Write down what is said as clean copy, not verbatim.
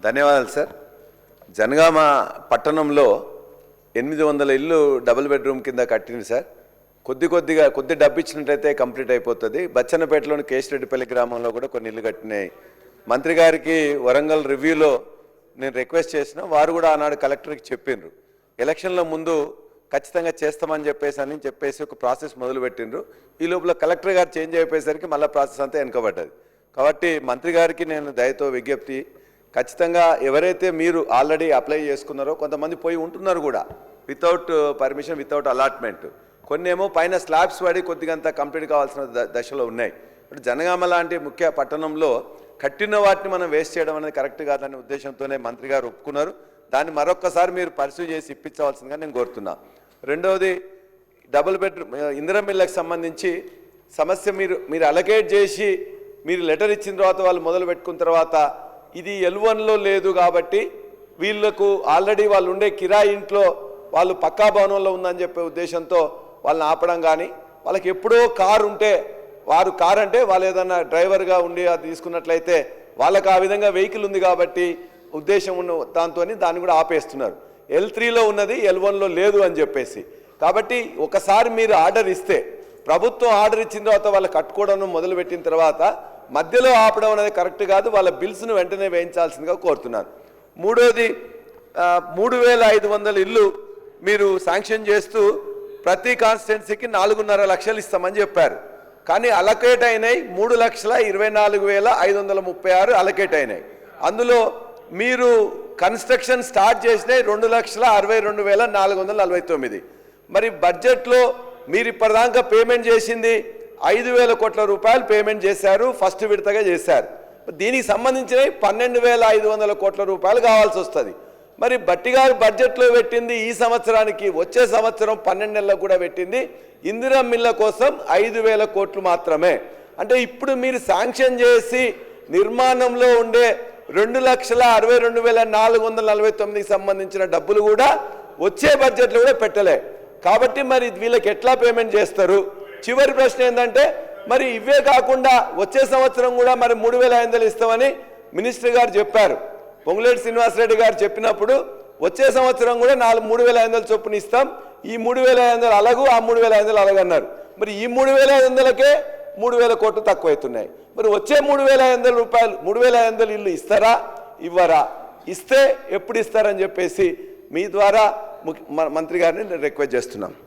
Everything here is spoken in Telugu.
ధన్యవాదాలు సార్. జనగామ పట్టణంలో 800 ఇల్లు డబుల్ బెడ్రూమ్ కింద కట్టింది సార్. కొద్ది డబ్బు ఇచ్చినట్లయితే కంప్లీట్ అయిపోతుంది. బచ్చన్నపేటలోని కేశరెడ్డిపల్లి గ్రామంలో కూడా కొన్ని ఇల్లు కట్టినాయి. మంత్రి గారికి వరంగల్ రివ్యూలో నేను రిక్వెస్ట్ చేసిన, వారు కూడా ఆనాడు కలెక్టర్కి చెప్పిండ్రు, ఎలక్షన్ల ముందు ఖచ్చితంగా చేస్తామని చెప్పేసి ఒక ప్రాసెస్ మొదలుపెట్టిండ్రు. ఈ లోపల కలెక్టర్ గారు చేంజ్ అయిపోయేసరికి మళ్ళీ ప్రాసెస్ అంతా వెనుకబడ్డది. కాబట్టి మంత్రి గారికి నేను దయతో విజ్ఞప్తి, ఖచ్చితంగా ఎవరైతే మీరు ఆల్రెడీ అప్లై చేసుకున్నారో కొంతమంది పోయి ఉంటున్నారు కూడా వితౌట్ పర్మిషన్, వితౌట్ అలాట్మెంట్. కొన్ని ఏమో పైన స్లాబ్స్ పడి కొద్దిగంత కంప్లీట్ కావాల్సిన దశలో ఉన్నాయి. ఇప్పుడు జనగామ లాంటి ముఖ్య పట్టణంలో కట్టిన వాటిని మనం వేస్ట్ చేయడం అనేది కరెక్ట్ కాదనే ఉద్దేశంతోనే మంత్రి గారు ఒప్పుకున్నారు. దాన్ని మరొక్కసారి మీరు పరిశీలి చేసి ఇప్పించవలసిందిగా నేను కోరుతున్నా. రెండవది, డబుల్ బెడ్రూమ్ ఇందిరమ్మ ఇళ్ళకి సంబంధించి సమస్య మీరు అలకేట్ చేసి మీరు లెటర్ ఇచ్చిన తర్వాత వాళ్ళు మొదలు పెట్టుకున్న తర్వాత ఇది L1లో లేదు కాబట్టి వీళ్ళకు ఆల్రెడీ వాళ్ళు ఉండే కిరాయి ఇంట్లో వాళ్ళు పక్కా భవనంలో ఉందని చెప్పే ఉద్దేశంతో వాళ్ళని ఆపడం కానీ, వాళ్ళకి ఎప్పుడో కారు ఉంటే వారు కారు అంటే వాళ్ళు ఏదన్నా డ్రైవర్గా ఉండి అది తీసుకున్నట్లయితే వాళ్ళకి ఆ విధంగా వెహికల్ ఉంది కాబట్టి ఉద్దేశం ఉన్న దాన్ని కూడా ఆపేస్తున్నారు. L3లో ఉన్నది L1లో లేదు అని చెప్పేసి. కాబట్టి ఒకసారి మీరు ఆర్డర్ ఇస్తే, ప్రభుత్వం ఆర్డర్ ఇచ్చిన తర్వాత వాళ్ళు కట్టుకోవడం మొదలుపెట్టిన తర్వాత మధ్యలో ఆపడం అనేది కరెక్ట్ కాదు. వాళ్ళ బిల్స్ను వెంటనే వేయించాల్సిందిగా కోరుతున్నాను. మూడోది, 3500 ఇల్లు మీరు శాంక్షన్ చేస్తూ ప్రతి కాన్స్టిట్యున్సీకి 4.5 లక్షలు ఇస్తామని చెప్పారు. కానీ అలకేట్ అయినాయి 3,24,536 అలకేట్ అయినాయి. అందులో మీరు కన్స్ట్రక్షన్ స్టార్ట్ చేసినాయి 2,62,449. మరి బడ్జెట్లో మీరు ఇప్పటిదాకా పేమెంట్ చేసింది 5,000 కోట్ల రూపాయలు పేమెంట్ చేశారు, ఫస్ట్ విడతగా చేశారు. దీనికి సంబంధించినవి 12,500 కోట్ల రూపాయలు కావాల్సి వస్తుంది. మరి బట్టి గారు బడ్జెట్లో పెట్టింది ఈ సంవత్సరానికి, వచ్చే సంవత్సరం 12 నెలలకు కూడా పెట్టింది ఇందిరమ్మ ఇళ్ళ కోసం 5,000 కోట్లు మాత్రమే. అంటే ఇప్పుడు మీరు శాంక్షన్ చేసి నిర్మాణంలో ఉండే 2,62,449 సంబంధించిన డబ్బులు కూడా వచ్చే బడ్జెట్లో కూడా పెట్టలే. కాబట్టి మరి వీళ్ళకి ఎట్లా పేమెంట్ చేస్తారు? చివరి ప్రశ్న ఏంటంటే, మరి ఇవే కాకుండా వచ్చే సంవత్సరం కూడా మరి 3,500 ఇస్తామని మినిస్టర్ గారు చెప్పారు. పొంగులేటి శ్రీనివాసరెడ్డి గారు చెప్పినప్పుడు వచ్చే సంవత్సరం కూడా 3,500 చొప్పున ఇస్తాం, ఈ 3,500 అలాగూ ఆ 3,500 అలాగన్నారు. మరి ఈ 3,500కే 3,000 కోట్లు తక్కువవుతున్నాయి. మరి వచ్చే 3,500 రూపాయలు 3,500 ఇల్లు ఇస్తారా ఇవ్వరా? ఇస్తే ఎప్పుడు ఇస్తారని చెప్పేసి మీ ద్వారా మంత్రి గారిని రిక్వెస్ట్ చేస్తున్నాం.